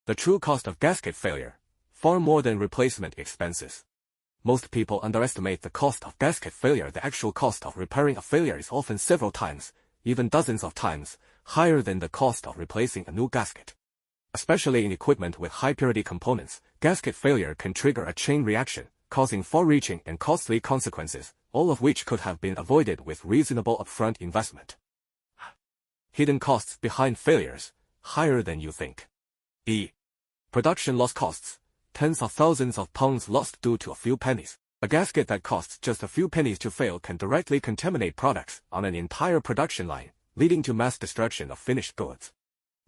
The true cost of gasket failure, far more than replacement expenses. Most people underestimate the cost of gasket failure. The actual cost of repairing a failure is often several times, even dozens of times, higher than the cost of replacing a new gasket. Especially in equipment with high-purity components, gasket failure can trigger a chain reaction, causing far-reaching and costly consequences, all of which could have been avoided with reasonable upfront investment. Hidden costs behind failures, higher than you think. E. Production loss costs, tens of thousands of pounds lost due to a few pennies. A gasket that costs just a few pennies to fail can directly contaminate products on an entire production line, leading to mass destruction of finished goods.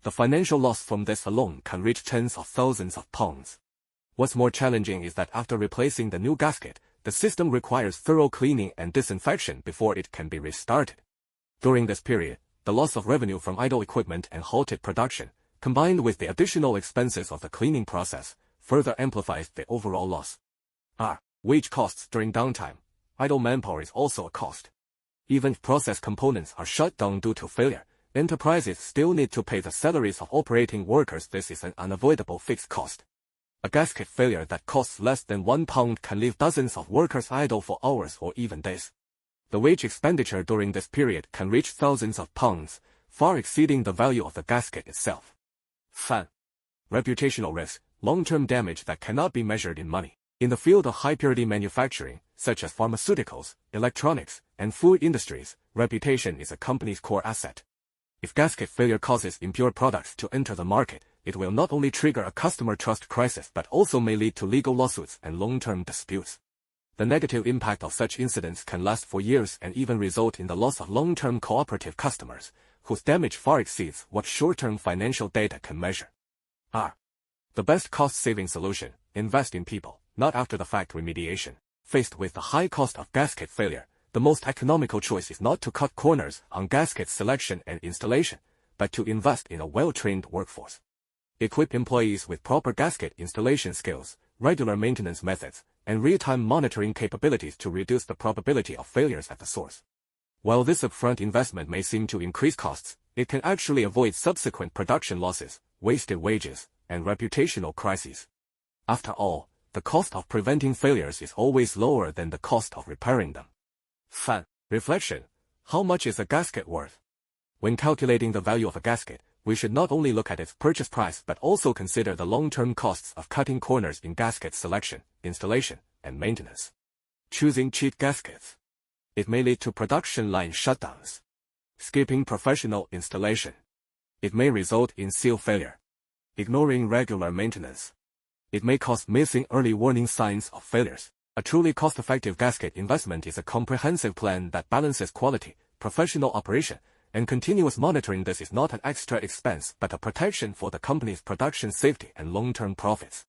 The financial loss from this alone can reach tens of thousands of pounds. What's more challenging is that after replacing the new gasket, the system requires thorough cleaning and disinfection before it can be restarted. During this period, the loss of revenue from idle equipment and halted production, combined with the additional expenses of the cleaning process, further amplifies the overall loss. Wage costs during downtime. Idle manpower is also a cost. Even if process components are shut down due to failure, enterprises still need to pay the salaries of operating workers. This is an unavoidable fixed cost. A gasket failure that costs less than £1 can leave dozens of workers idle for hours or even days. The wage expenditure during this period can reach thousands of pounds, far exceeding the value of the gasket itself. Reputational risk, long-term damage that cannot be measured in money. In the field of high-purity manufacturing, such as pharmaceuticals, electronics, and food industries, reputation is a company's core asset. If gasket failure causes impure products to enter the market, it will not only trigger a customer trust crisis but also may lead to legal lawsuits and long-term disputes. The negative impact of such incidents can last for years and even result in the loss of long-term cooperative customers, whose damage far exceeds what short-term financial data can measure. The best cost-saving solution: invest in people, not after-the-fact remediation. Faced with the high cost of gasket failure, the most economical choice is not to cut corners on gasket selection and installation, but to invest in a well-trained workforce. Equip employees with proper gasket installation skills, regular maintenance methods, and real-time monitoring capabilities to reduce the probability of failures at the source. While this upfront investment may seem to increase costs, it can actually avoid subsequent production losses, wasted wages, and reputational crises. After all, the cost of preventing failures is always lower than the cost of repairing them. Reflection: how much is a gasket worth? When calculating the value of a gasket, we should not only look at its purchase price but also consider the long-term costs of cutting corners in gasket selection, installation, and maintenance. Choosing cheap gaskets. It may lead to production line shutdowns. Skipping professional installation. It may result in seal failure. Ignoring regular maintenance. It may cause missing early warning signs of failures. A truly cost-effective gasket investment is a comprehensive plan that balances quality, professional operation, and continuous monitoring. This is not an extra expense but a protection for the company's production safety and long-term profits.